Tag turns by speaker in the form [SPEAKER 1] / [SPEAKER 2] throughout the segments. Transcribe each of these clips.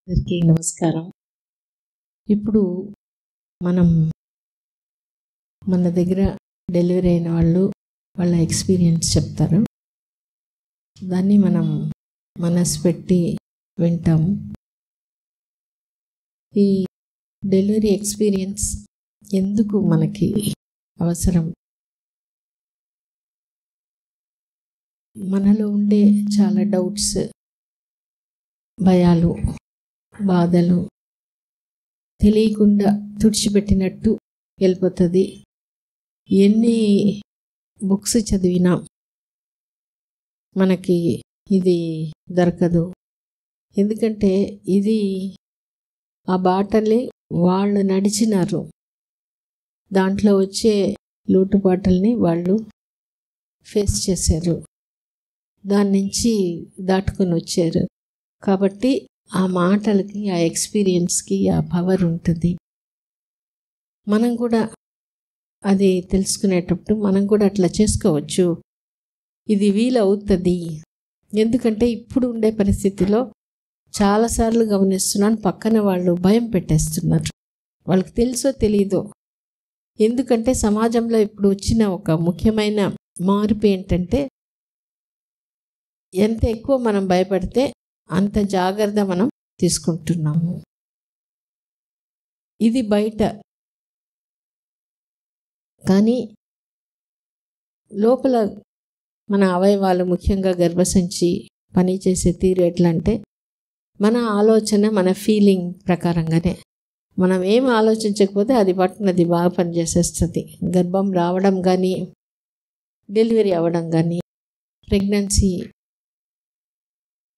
[SPEAKER 1] అందరికీ నమస్కారం. ఇప్పుడు మనం మన దగ్గర డెలివరీ అయిన వాళ్ళు వాళ్ళ ఎక్స్పీరియన్స్ చెప్తారు. దాన్ని మనం మనసు పెట్టి వింటాము. ఈ డెలివరీ ఎక్స్పీరియన్స్ ఎందుకు మనకి అవసరం? మనలో ఉండే చాలా డౌట్స్, భయాలు, బాధలు తెలియకుండా తుడిచిపెట్టినట్టు వెళ్ళిపోతుంది. ఎన్ని బుక్స్ చదివినా మనకి ఇది దొరకదు. ఎందుకంటే ఇది ఆ బాటలే వాళ్ళు నడిచినారు. దాంట్లో వచ్చే లోటుపాటల్ని వాళ్ళు ఫేస్ చేశారు. దాని నుంచి దాటుకొని వచ్చారు. కాబట్టి ఆ మాటలకి, ఆ ఎక్స్పీరియన్స్కి ఆ పవర్ ఉంటుంది. మనం కూడా అది తెలుసుకునేటప్పుడు మనం కూడా అట్లా చేసుకోవచ్చు. ఇది వీలవుతుంది. ఎందుకంటే ఇప్పుడు ఉండే పరిస్థితిలో చాలాసార్లు గమనిస్తున్నాను, పక్కన వాళ్ళు భయం పెట్టేస్తున్నారు. వాళ్ళకి తెలుసో తెలీదో. ఎందుకంటే సమాజంలో ఇప్పుడు వచ్చిన ఒక ముఖ్యమైన మార్పు ఏంటంటే, ఎంత ఎక్కువ మనం భయపడితే అంత జాగ్రత్త మనం తీసుకుంటున్నాము. ఇది బయట, కానీ లోపల మన అవయవాలు, ముఖ్యంగా గర్భసంచి పనిచేసే తీరు ఎట్లా అంటే, మన ఆలోచన, మన ఫీలింగ్ ప్రకారంగానే మనం ఏం ఆలోచించకపోతే అది పట్టునది బాగా పనిచేసేస్తుంది. గర్భం రావడం కానీ, డెలివరీ అవ్వడం కానీ, ప్రెగ్నెన్సీ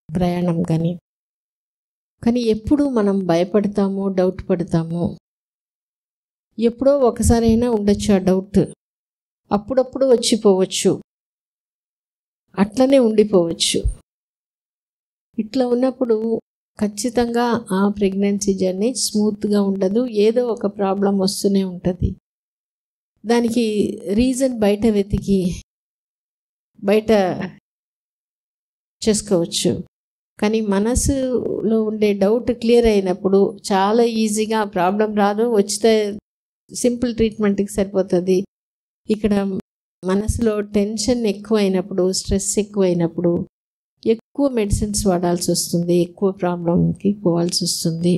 [SPEAKER 1] ప్రయాణం కానీ ఎప్పుడు మనం భయపడతాము, డౌట్ పడతాము. ఎప్పుడో ఒకసారైనా ఉండొచ్చు ఆ డౌట్, అప్పుడప్పుడు వచ్చిపోవచ్చు, అట్లనే ఉండిపోవచ్చు. ఇట్లా ఉన్నప్పుడు ఖచ్చితంగా ఆ ప్రెగ్నెన్సీ జర్నీ స్మూత్గా ఉండదు. ఏదో ఒక ప్రాబ్లం వస్తూనే ఉంటుంది. దానికి రీజన్ బయట వెతికి బయట చేసుకోవచ్చు. కానీ మనసులో ఉండే డౌట్ క్లియర్ అయినప్పుడు చాలా ఈజీగా ఆ ప్రాబ్లం రాదు. వచ్చితే సింపుల్ ట్రీట్మెంట్కి సరిపోతుంది. ఇక్కడ మనసులో టెన్షన్ ఎక్కువైనప్పుడు, స్ట్రెస్ ఎక్కువైనప్పుడు ఎక్కువ మెడిసిన్స్ వాడాల్సి వస్తుంది, ఎక్కువ ప్రాబ్లంకి పోవాల్సి వస్తుంది.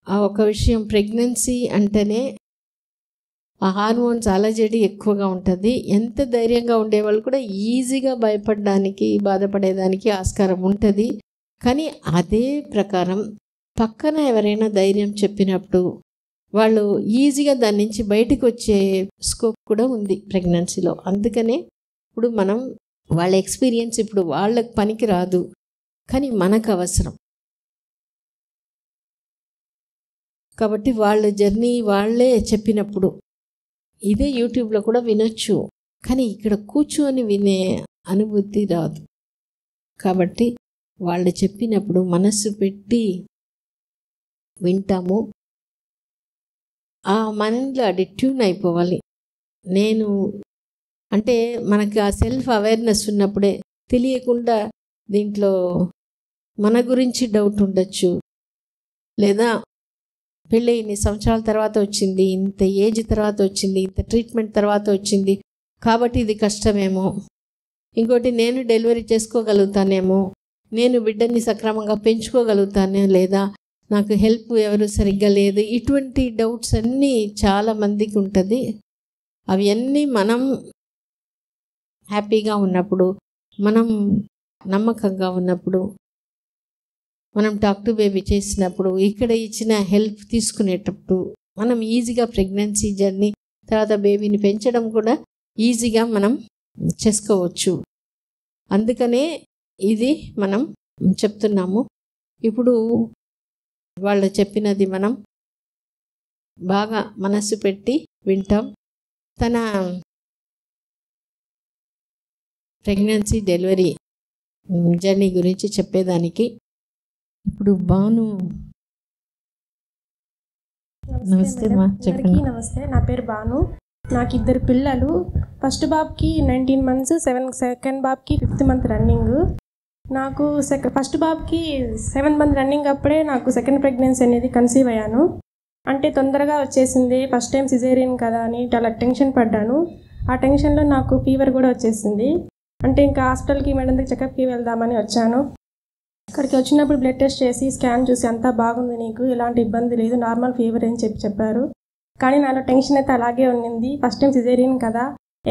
[SPEAKER 1] ఆ ఒక విషయం, ప్రెగ్నెన్సీ అంటేనే ఆ హార్మోన్స్ అలజడి ఎక్కువగా ఉంటుంది. ఎంత ధైర్యంగా ఉండేవాళ్ళు కూడా ఈజీగా భయపడడానికి, బాధపడేదానికి ఆస్కారం ఉంటుంది. కానీ అదే ప్రకారం పక్కన ఎవరైనా ధైర్యం చెప్పినప్పుడు వాళ్ళు ఈజీగా దాని నుంచి బయటకు వచ్చే స్కోప్ కూడా ఉంది ప్రెగ్నెన్సీలో. అందుకనే ఇప్పుడు మనం వాళ్ళ ఎక్స్పీరియన్స్ ఇప్పుడు వాళ్ళకి పనికి రాదు, కానీ మనకు అవసరం. కాబట్టి వాళ్ళ జర్నీ వాళ్ళే చెప్పినప్పుడు ఇదే యూట్యూబ్లో కూడా వినొచ్చు, కానీ ఇక్కడ కూర్చొని వినే అనుభూతి రాదు. కాబట్టి వాళ్ళు చెప్పినప్పుడు మనసు పెట్టి వింటాము. ఆ మైండ్లో అది ట్యూన్ అయిపోవాలి. నేను అంటే మనకి ఆ సెల్ఫ్ అవేర్నెస్ ఉన్నప్పుడే తెలియకుండా దీంట్లో మన గురించి డౌట్ ఉండొచ్చు. లేదా పెళ్ళి ఇన్ని సంవత్సరాల తర్వాత వచ్చింది, ఇంత ఏజ్ తర్వాత వచ్చింది, ఇంత ట్రీట్మెంట్ తర్వాత వచ్చింది, కాబట్టి ఇది కష్టమేమో. ఇంకోటి, నేను డెలివరీ చేసుకోగలుగుతానేమో, నేను బిడ్డని సక్రమంగా పెంచుకోగలుగుతానే, లేదా నాకు హెల్ప్ ఎవరు సరిగ్గా లేదు. ఇటువంటి డౌట్స్ అన్నీ చాలామందికి ఉంటుంది. అవి అన్నీ మనం హ్యాపీగా ఉన్నప్పుడు, మనం నమ్మకంగా ఉన్నప్పుడు, మనం టాక్ టు బేబీ చేసినప్పుడు, ఇక్కడ ఇచ్చిన హెల్ప్ తీసుకునేటప్పుడు మనం ఈజీగా ప్రెగ్నెన్సీ జర్నీ తర్వాత బేబీని పెంచడం కూడా ఈజీగా మనం చేసుకోవచ్చు. అందుకనే ఇది మనం చెప్తున్నాము. ఇప్పుడు వాళ్ళు చెప్పినది మనం బాగా మనసు పెట్టి వింటాం. తన ప్రెగ్నెన్సీ డెలివరీ జర్నీ గురించి చెప్పేదానికి ఇప్పుడు భాను. నమస్తే మా, చెప్పండి.
[SPEAKER 2] నమస్తే, నా పేరు భాను. నాకు 2 పిల్లలు. ఫస్ట్ బాబుకి 19 months, సెకండ్ బాబుకి 5th month రన్నింగ్. నాకు ఫస్ట్ బాబుకి 7 మంత్ రన్నింగ్ అప్పుడే నాకు సెకండ్ ప్రెగ్నెన్సీ అనేది కన్సీవ్ అయ్యాను. అంటే తొందరగా వచ్చేసింది, ఫస్ట్ టైం సిజేరియన్ కదా అని చాలా టెన్షన్ పడ్డాను. ఆ టెన్షన్లో నాకు ఫీవర్ కూడా వచ్చేసింది. అంటే ఇంకా హాస్పిటల్కి మేడం దగ్గర చెకప్కి వెళ్దామని వచ్చాను. అక్కడికి వచ్చినప్పుడు బ్లడ్ టెస్ట్ చేసి స్కాన్ చూసి అంతా బాగుంది, నీకు ఎలాంటి ఇబ్బంది లేదు, నార్మల్ ఫీవర్ అని చెప్పారు. కానీ నాలో టెన్షన్ అయితే అలాగే ఉండింది. ఫస్ట్ టైం సిజేరియన్ కదా,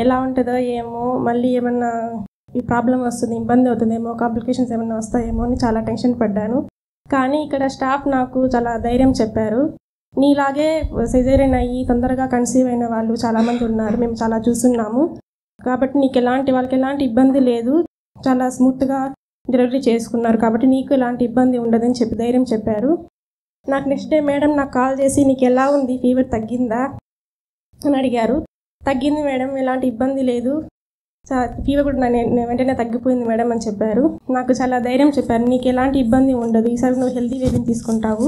[SPEAKER 2] ఎలా ఉంటుందో ఏమో, మళ్ళీ ఏమన్నా ఈ ప్రాబ్లం వస్తుంది, ఇబ్బంది అవుతుందేమో, కాంప్లికేషన్స్ ఏమన్నా వస్తాయేమో అని చాలా టెన్షన్ పడ్డాను. కానీ ఇక్కడ స్టాఫ్ నాకు చాలా ధైర్యం చెప్పారు. నీలాగే సిజేరియన్ అయ్యి తొందరగా కన్సీవ్ అయిన వాళ్ళు చాలామంది ఉన్నారు, మేము చాలా చూస్తున్నాము, కాబట్టి నీకు వాళ్ళకి ఎలాంటి ఇబ్బంది లేదు, చాలా స్మూత్గా డెలివరీ చేసుకున్నారు, కాబట్టి నీకు ఎలాంటి ఇబ్బంది ఉండదని చెప్పి ధైర్యం చెప్పారు. నాకు నెక్స్ట్ డే మేడం నాకు కాల్ చేసి నీకు ఎలా ఉంది, ఫీవర్ తగ్గిందా అని అడిగారు. తగ్గింది మేడం, ఎలాంటి ఇబ్బంది లేదు, ఫీవర్ కూడా వెంటనే తగ్గిపోయింది మేడం అని చెప్పారు. నాకు చాలా ధైర్యం చెప్పారు, నీకు ఎలాంటి ఇబ్బంది ఉండదు, ఈసారి నువ్వు హెల్తీ బేబీని తీసుకుంటావు,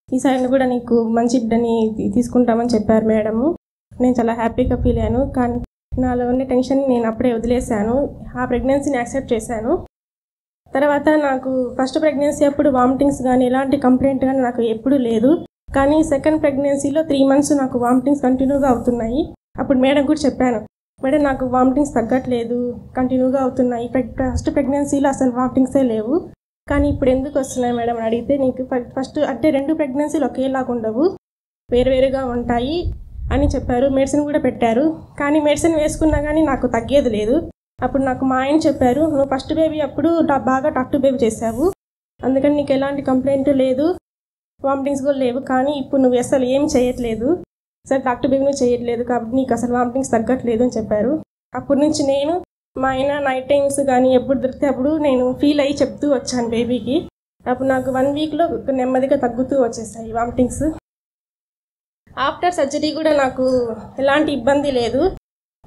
[SPEAKER 2] ఈసారి కూడా నీకు మంచి బిడ్డని తీసుకుంటామని చెప్పారు మేడము. నేను చాలా హ్యాపీగా ఫీల్ అయ్యాను. కానీ నాలో ఉన్న టెన్షన్ నేను అప్పుడే వదిలేశాను, ఆ ప్రెగ్నెన్సీని యాక్సెప్ట్ చేశాను. తర్వాత నాకు ఫస్ట్ ప్రెగ్నెన్సీ అప్పుడు వామిటింగ్స్ కానీ ఎలాంటి కంప్లైంట్ కానీ నాకు ఎప్పుడూ లేదు. కానీ సెకండ్ ప్రెగ్నెన్సీలో 3 months నాకు వామిటింగ్స్ కంటిన్యూగా అవుతున్నాయి. అప్పుడు మేడం కూడా చెప్పాను, మేడం నాకు వామిటింగ్స్ తగ్గట్లేదు, కంటిన్యూగా అవుతున్నాయి, ఫస్ట్ ప్రెగ్నెన్సీలో అసలు వామిటింగ్సే లేవు, కానీ ఇప్పుడు ఎందుకు వస్తున్నాయి మేడం అని అడిగితే, నీకు ఫస్ట్ అంటే 2 ప్రెగ్నెన్సీలు ఒకేలాగా ఉండవు, వేరువేరుగా ఉంటాయి అని చెప్పారు. మెడిసిన్ కూడా పెట్టారు, కానీ మెడిసిన్ వేసుకున్నా కానీ నాకు తగ్గేది లేదు. అప్పుడు నాకు మా ఆయన చెప్పారు, నువ్వు ఫస్ట్ బేబీ అప్పుడు బాగా టాక్ టు బేబీ చేసావు, అందుకని నీకు ఎలాంటి కంప్లైంట్ లేదు, వామిటింగ్స్ కూడా లేవు, కానీ ఇప్పుడు నువ్వు అసలు ఏం చేయట్లేదు, అసలు టాక్ టు బేబీ నువ్వు చేయట్లేదు, కాబట్టి నీకు అసలు వామిటింగ్స్ తగ్గట్లేదు అని చెప్పారు. అప్పటి నుంచి నేను మా ఆయన నైట్ టైమ్స్ కానీ ఎప్పుడు దొరికితే అప్పుడు నేను ఫీల్ అయ్యి చెప్తూ వచ్చాను బేబీకి. అప్పుడు నాకు 1 weekలో నెమ్మదిగా తగ్గుతూ వచ్చేసాయి వామిటింగ్స్. ఆఫ్టర్ సర్జరీ కూడా నాకు ఎలాంటి ఇబ్బంది లేదు.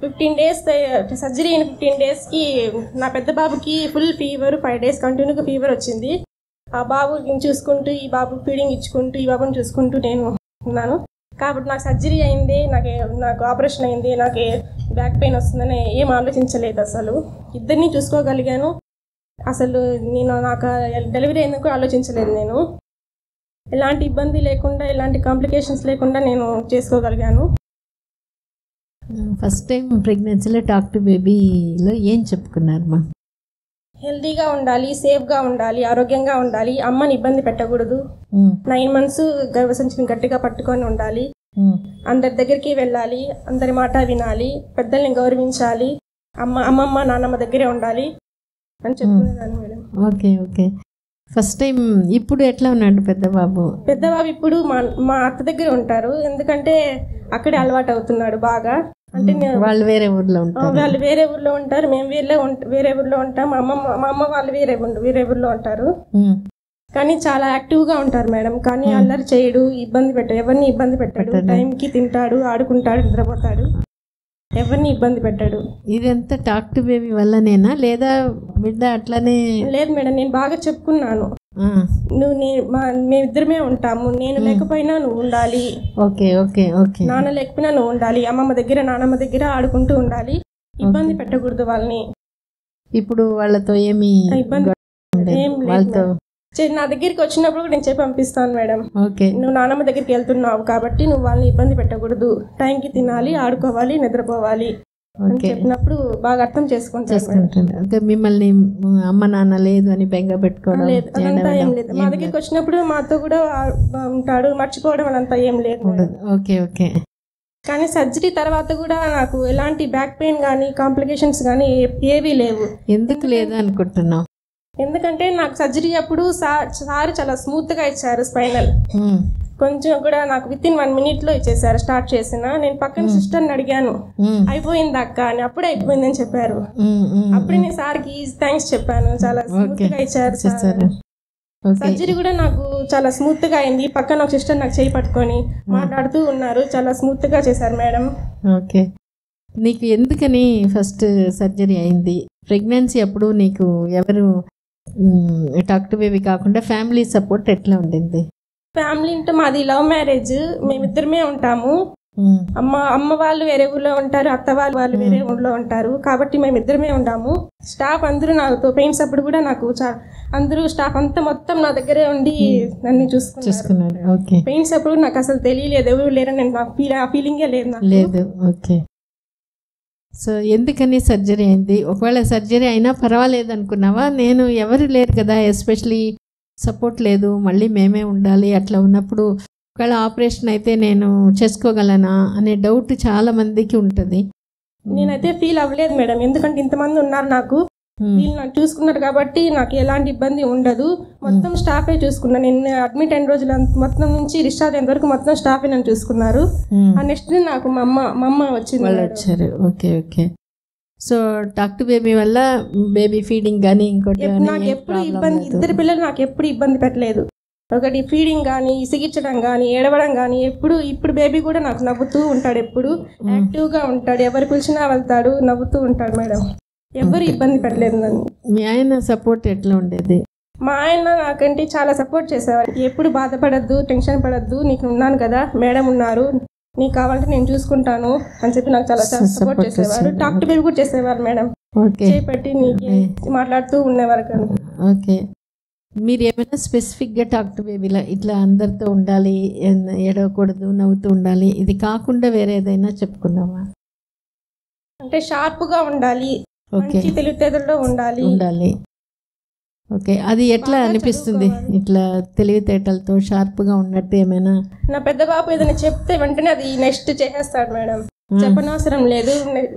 [SPEAKER 2] 15 days సర్జరీ అయిన 15 daysకి నా పెద్ద బాబుకి ఫుల్ ఫీవర్, 5 days కంటిన్యూగా ఫీవర్ వచ్చింది. ఆ బాబుని చూసుకుంటూ, ఈ బాబు ఫీడింగ్ ఇచ్చుకుంటూ, ఈ బాబుని చూసుకుంటూ నేను ఉన్నాను. కాబట్టి నాకు సర్జరీ అయింది, నాకు ఆపరేషన్ అయింది, నాకు బ్యాక్ పెయిన్ వస్తుందని ఏం ఆలోచించలేదు, అసలు ఇద్దరిని చూసుకోగలిగాను. అసలు నాకు డెలివరీ అయిందని కూడా ఆలోచించలేదు. నేను ఎలాంటి ఇబ్బంది లేకుండా, ఎలాంటి కాంప్లికేషన్స్ లేకుండా నేను చేసుకోగలిగాను.
[SPEAKER 1] ఫస్ట్ టైం ప్రెగ్నెన్సీలో టాక్ టు బేబీలో ఏం చెప్పుకున్నారు మా?
[SPEAKER 2] హెల్తీగా ఉండాలి, సేఫ్గా ఉండాలి, ఆరోగ్యంగా ఉండాలి, అమ్మని ఇబ్బంది పెట్టకూడదు, 9 months గర్భసంచిని గట్టిగా పట్టుకొని ఉండాలి, అందరి దగ్గరికి వెళ్ళాలి, అందరి మాట వినాలి, పెద్దల్ని గౌరవించాలి, అమ్మమ్మ నాన్నమ్మ దగ్గరే ఉండాలి అని చెప్పుకునేదాన్ని madam.
[SPEAKER 1] Okay okay. First time ఇప్పుడు ఎట్లా ఉన్నాడు పెద్ద బాబు?
[SPEAKER 2] పెద్ద బాబు ఇప్పుడు మా అత్త దగ్గర ఉంటారు, ఎందుకంటే అక్కడే అలవాటు అవుతున్నాడు బాగా. అంటే
[SPEAKER 1] వాళ్ళు వేరే ఊర్లో ఉంటారు.
[SPEAKER 2] వాళ్ళు వేరే ఊర్లో ఉంటారు, మేము వేరే ఊర్లో ఉంటాం. మా అమ్మ వాళ్ళు వేరే ఊర్లో ఉంటారు. కానీ చాలా యాక్టివ్గా ఉంటారు మేడం. కానీ అల్లరి చేయడు, ఇబ్బంది పెట్టాడు, ఎవరిని ఇబ్బంది పెట్టాడు, టైంకి తింటాడు, ఆడుకుంటాడు, నిద్రపోతాడు, ఎవరిని ఇబ్బంది పెట్టాడు.
[SPEAKER 1] ఇదంతా టాక్ టు బేబీ వల్లనేనా లేదా బిడ్డ అట్లనే?
[SPEAKER 2] లేదు మేడం, నేను బాగా చెప్పుకున్నాను, మేమిద్దరమే ఉంటాము, నేను లేకపోయినా నువ్వు ఉండాలి,
[SPEAKER 1] ఓకే ఓకే ఓకే,
[SPEAKER 2] నాన్న లేకపోయినా నువ్వు ఉండాలి, అమ్మమ్మ దగ్గర నాన్నమ్మ దగ్గర ఆడుకుంటూ ఉండాలి, ఇబ్బంది పెట్టకూడదు వాళ్ళని.
[SPEAKER 1] ఇప్పుడు వాళ్ళతో ఏమి
[SPEAKER 2] ఇబ్బంది ఏం లేదు. నా దగ్గరికి వచ్చినప్పుడు కూడా నేను చెప్పి పంపిస్తాను మేడం, నువ్వు నాన్నమ్మ దగ్గరికి వెళ్తున్నావు కాబట్టి నువ్వు వాళ్ళని ఇబ్బంది పెట్టకూడదు, టైంకి తినాలి, ఆడుకోవాలి, నిద్రపోవాలి అని చెప్పినప్పుడు బాగా అర్థం చేసుకుంటాను.
[SPEAKER 1] మిమ్మల్ని అమ్మ నాన్న లేదు అని బెంగ పెట్టుకోవడం
[SPEAKER 2] లేదు, అదంతా ఏం లేదు. మా దగ్గరికి వచ్చినప్పుడు మాతో కూడా ఉంటాడు, మర్చిపోవడం అదంతా ఏం లేదు.
[SPEAKER 1] Okay okay.
[SPEAKER 2] కానీ సర్జరీ తర్వాత కూడా నాకు ఎలాంటి బ్యాక్ పెయిన్ కానీ కాంప్లికేషన్స్ కానీ ఏవీ లేవు.
[SPEAKER 1] ఎందుకు లేదు అనుకుంటున్నావు?
[SPEAKER 2] ఎందుకంటే నాకు సర్జరీ అప్పుడు సార్ చాలా స్మూత్గా ఇచ్చారు స్పైనల్, కొంచెం కూడా నాకు విత్-in 1 minute ఇచ్చేసారు. స్టార్ట్ చేసిన నేను పక్కన సిస్టర్ని అడిగాను, అయిపోయింది అక్క అని, అప్పుడే అయిపోయిందని చెప్పారు. అప్పుడే నేను సార్కి థ్యాంక్స్ చెప్పాను, చాలా స్మూత్గా ఇచ్చారు. సర్జరీ కూడా నాకు చాలా స్మూత్గా అయింది. పక్కన ఒక సిస్టర్ నాకు చేయి పట్టుకొని మాట్లాడుతూ ఉన్నారు, చాలా స్మూత్గా చేశారు మేడం.
[SPEAKER 1] ఓకే. నీకు ఎందుకని ఫస్ట్ సర్జరీ అయింది? ప్రెగ్నెన్సీ అప్పుడు నీకు ఎవరు టాక్ టు బేబీ కాకుండా ఫ్యామిలీ సపోర్ట్ ఎట్లా ఉండింది?
[SPEAKER 2] ఫ్యామిలీ అంటే మాది లవ్ మ్యారేజ్, మేమిద్దరమే ఉంటాము. అమ్మ వాళ్ళు వేరే ఊళ్ళో ఉంటారు, అత్త వాళ్ళు వేరే ఊళ్ళో ఉంటారు. కాబట్టి మేము ఇద్దరమే ఉన్నాము. స్టాఫ్ అందరూ నాతో పెయిన్స్ అప్పుడు కూడా నాకు అందరూ స్టాఫ్ అంతా మొత్తం నా దగ్గరే ఉండి నన్ను చూసుకున్నారు. పెయిన్స్ అప్పుడు నాకు అసలు తెలియలేదు, ఎవరు లేరని నాకు ఫీలింగే లేదు.
[SPEAKER 1] ఓకే. సో ఎందుకని సర్జరీ అయింది? ఒకవేళ సర్జరీ అయినా పర్వాలేదు అనుకున్నావా? నేను ఎవరు లేరు కదా, ఎస్పెషలీ సపోర్ట్ లేదు, మళ్ళీ మేమే ఉండాలి, అట్లా ఉన్నప్పుడు ఒకవేళ ఆపరేషన్ అయితే నేను చేసుకోగలనా అనే డౌట్ చాలా మందికి ఉంటుంది.
[SPEAKER 2] నేనైతే ఫీల్ అవ్వలేదు మేడం, ఎందుకంటే ఇంతమంది ఉన్నారు నాకు, వీళ్ళు నాకు చూసుకున్నారు కాబట్టి నాకు ఎలాంటి ఇబ్బంది ఉండదు. మొత్తం స్టాఫే చూసుకున్నాను. నేను అడ్మిట్ అయిన రోజులు మొత్తం నుంచి డిశ్చార్జ్ అయిన వరకు మొత్తం స్టాఫే నన్ను చూసుకున్నారు. ఆ నెక్స్ట్ నాకు మా అమ్మ వచ్చారు.
[SPEAKER 1] Okay okay. So talk to baby వల్ల బేబీ ఫీడింగ్ కానీ ఇంకోటి
[SPEAKER 2] నాకు ఎప్పుడు ఇబ్బంది, ఇద్దరు పిల్లలు నాకు ఎప్పుడు ఇబ్బంది పెట్టలేదు. ఒకటి ఫీడింగ్ కానీ, ఇసిగించడం కానీ, ఏడవడం కానీ ఇప్పుడు బేబీ కూడా నాకు నవ్వుతూ ఉంటాడు, ఎప్పుడు యాక్టివ్గా ఉంటాడు, ఎవరు పిలిచినా వెళ్తాడు, నవ్వుతూ ఉంటాడు మేడం. ఎవరు ఇబ్బంది పెట్టలేదు నన్ను.
[SPEAKER 1] మీ ఆయన సపోర్ట్ ఎట్లా ఉండేది?
[SPEAKER 2] మా ఆయన నాకంటే చాలా సపోర్ట్ చేసేవారు. ఎప్పుడు బాధపడద్దు, టెన్షన్ పడద్దు, నీకు ఉన్నాను కదా, మేడం ఉన్నారు, నీకు కావాలంటే నేను చూసుకుంటాను అని చెప్పి నాకు చాలా సపోర్ట్ చేసేవారు. టాక్ టు బేబీ కూడా చేసేవారు మేడం, చేపట్టి నీకు మాట్లాడుతూ ఉండేవారు.
[SPEAKER 1] ఓకే. మీరు ఏమైనా స్పెసిఫిక్గా టాక్ టు బేబీలా ఇట్లా అందరితో ఉండాలి, ఏడవకూడదు, నవ్వుతూ ఉండాలి, ఇది కాకుండా వేరే ఏదైనా చెప్పుకున్నావా?
[SPEAKER 2] అంటే షార్ప్గా ఉండాలి, మంచి తెలివితేటల్లో ఉండాలి.
[SPEAKER 1] ఓకే. అది ఎట్లా అనిపిస్తుంది ఇట్లా తెలివితేటలతో షార్ప్గా ఉన్నట్టు? ఏమైనా
[SPEAKER 2] నా పెద్ద బాబు ఏదైనా చెప్తే వెంటనే అది నెక్స్ట్ చేసేస్తాడు మేడం, చెప్పనవసరం లేదు,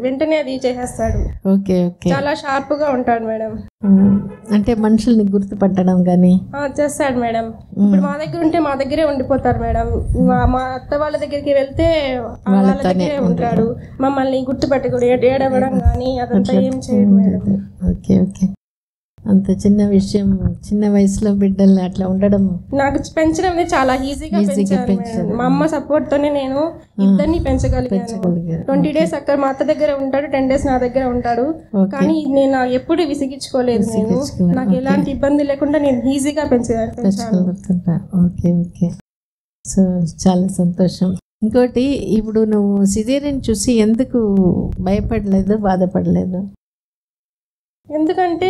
[SPEAKER 2] వెంటనే అది చేసేస్తాడు.
[SPEAKER 1] Okay okay.
[SPEAKER 2] చాలా షార్ప్గా ఉంటాడు మేడం.
[SPEAKER 1] అంటే మనుషుల్ని గుర్తుపట్టడం కానీ
[SPEAKER 2] చేస్తాడు మేడం. ఇప్పుడు మా దగ్గర ఉంటే మా దగ్గరే ఉండిపోతారు మేడం, మా అత్త వాళ్ళ దగ్గరికి వెళ్తే వాళ్ళ దగ్గరే ఉంటాడు. మమ్మల్ని గుర్తుపెట్టకూడదు, ఏడవడం కానీ అదంతా ఏం చేయడు మేడం.
[SPEAKER 1] Okay okay. అంత చిన్న విషయం, చిన్న వయసులో బిడ్డలు అట్లా ఉండడం
[SPEAKER 2] నాకు పెంచడం చాలా ఈజీగా పెంచాను. మా అమ్మ సపోర్ట్ తోనే నేను ఇద్దరిని పెంచగలిగాను. 20 days అక్కడ మా అత్త దగ్గర ఉంటాడు, 10 days నా దగ్గర ఉంటాడు. కానీ నేను ఎప్పుడు విసిగించుకోలేదు, నేను నాకు ఎలాంటి ఇబ్బంది లేకుండా నేను ఈజీగా పెంచాను.
[SPEAKER 1] Okay okay. సో చాలా సంతోషం. ఇంకోటి, ఇప్పుడు నువ్వు సిజేరియన్ చూసి ఎందుకు భయపడలేదు, బాధపడలేదు?
[SPEAKER 2] ఎందుకంటే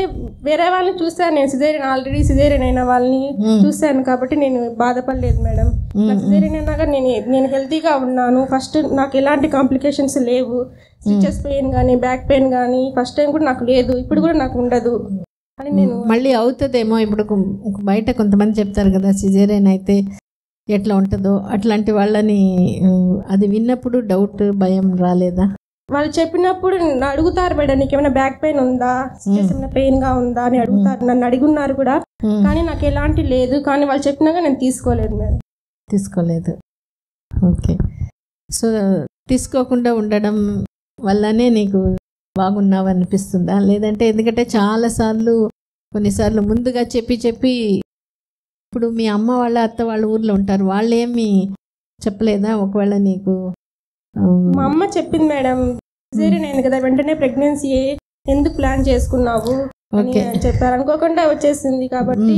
[SPEAKER 2] వేరే వాళ్ళని చూసాను నేను, సిజేరియన్ ఆల్రెడీ సిజేరియన్ అయిన వాళ్ళని చూసాను కాబట్టి నేను బాధపడలేదు మేడం. నాకు సిజేరియన్ అయినాక నేను హెల్తీగా ఉన్నాను. ఫస్ట్ నాకు ఎలాంటి కాంప్లికేషన్స్ లేవు, స్టిచెస్ పెయిన్ కానీ, బ్యాక్ పెయిన్ కానీ ఫస్ట్ టైం కూడా నాకు లేదు, ఇప్పుడు కూడా నాకు ఉండదు అని నేను.
[SPEAKER 1] మళ్ళీ అవుతుందేమో, ఇప్పుడు బయట కొంతమంది చెప్తారు కదా సిజేరియన్ అయితే ఎట్లా ఉంటుందో, అట్లాంటి వాళ్ళని అది విన్నప్పుడు డౌట్, భయం రాలేదా?
[SPEAKER 2] వాళ్ళు చెప్పినప్పుడు అడుగుతారు మేడం, నీకు ఏమైనా బ్యాక్ పెయిన్ ఉందా, ఏమైనా పెయిన్ గా ఉందా అని అడుగుతారు, నన్ను అడుగున్నారు కూడా. కానీ నాకు ఎలాంటి లేదు, కానీ వాళ్ళు చెప్పినాక నేను తీసుకోలేదు మేడం.
[SPEAKER 1] తీసుకోలేదు. ఓకే. సో తీసుకోకుండా ఉండడం వల్లనే నీకు బాగున్నావు అనిపిస్తుందా? లేదంటే ఎందుకంటే కొన్నిసార్లు ముందుగా చెప్పి ఇప్పుడు మీ అమ్మ వాళ్ళ అత్త వాళ్ళ ఊర్లో ఉంటారు, వాళ్ళు ఏమి చెప్పలేదా? ఒకవేళ నీకు
[SPEAKER 2] మా అమ్మ చెప్పింది మేడం, సిజేరియన్ అయింది కదా, వెంటనే ప్రెగ్నెన్సీ ఎందుకు ప్లాన్ చేసుకున్నావు అని చెప్పారు. అనుకోకుండా వచ్చేసింది కాబట్టి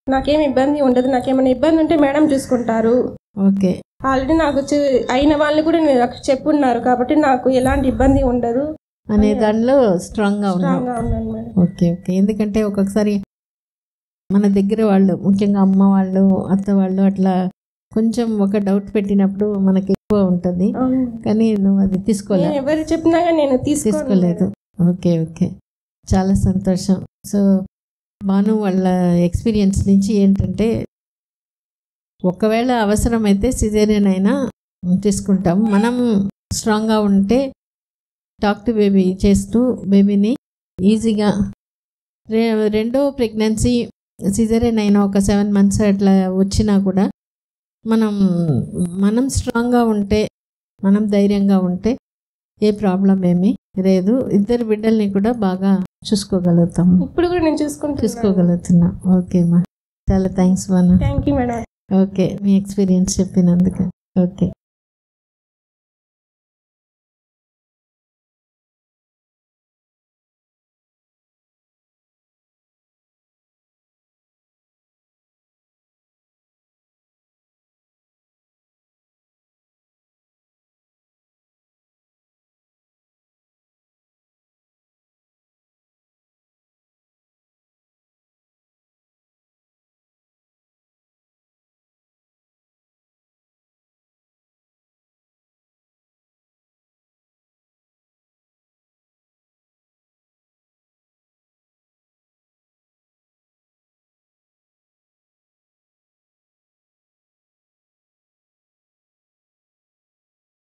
[SPEAKER 2] నాకేం ఇబ్బంది ఉండదు, నాకేమైనా ఇబ్బంది ఉంటే మేడం చూసుకుంటారు.
[SPEAKER 1] ఓకే.
[SPEAKER 2] ఆల్రెడీ నాకు అయిన వాళ్ళని కూడా నాకు చెప్పున్నారు కాబట్టి నాకు ఎలాంటి ఇబ్బంది ఉండదు
[SPEAKER 1] అనే దానిలో స్ట్రాంగ్గా ఉన్నాను
[SPEAKER 2] మేడం.
[SPEAKER 1] Okay okay. ఎందుకంటే ఒక్కొక్కసారి మన దగ్గర వాళ్ళు, ముఖ్యంగా అమ్మ వాళ్ళు, అత్త వాళ్ళు అట్లా కొంచెం ఒక డౌట్ పెట్టినప్పుడు మనకి ఎక్కువ ఉంటుంది, కానీ నువ్వు అది తీసుకోలేదు,
[SPEAKER 2] ఎవరు చెప్పినా నేను తీసుకోలేదు.
[SPEAKER 1] Okay okay. చాలా సంతోషం. సో భాను వాళ్ళ ఎక్స్పీరియన్స్ నుంచి ఏంటంటే, ఒకవేళ అవసరమైతే సిజేరియన్ అయినా తీసుకుంటాం, మనం స్ట్రాంగ్గా ఉంటే టాక్ టు బేబీ చేస్తూ బేబీని ఈజీగా రెండో ప్రెగ్నెన్సీ సిజేరియన్ అయినా ఒక 7 months అట్లా వచ్చినా కూడా మనం స్ట్రాంగ్గా ఉంటే, మనం ధైర్యంగా ఉంటే ఏ ప్రాబ్లం ఏమీ లేదు. ఇద్దరు బిడ్డల్ని కూడా బాగా చూసుకోగలుగుతాము.
[SPEAKER 2] ఇప్పుడు కూడా నేను
[SPEAKER 1] చూసుకోగలుగుతున్నా. ఓకే మా, చాలా thanks Banu.
[SPEAKER 2] Thank you madam.
[SPEAKER 1] Okay, మీ ఎక్స్పీరియన్స్ చెప్పినందుకు. ఓకే.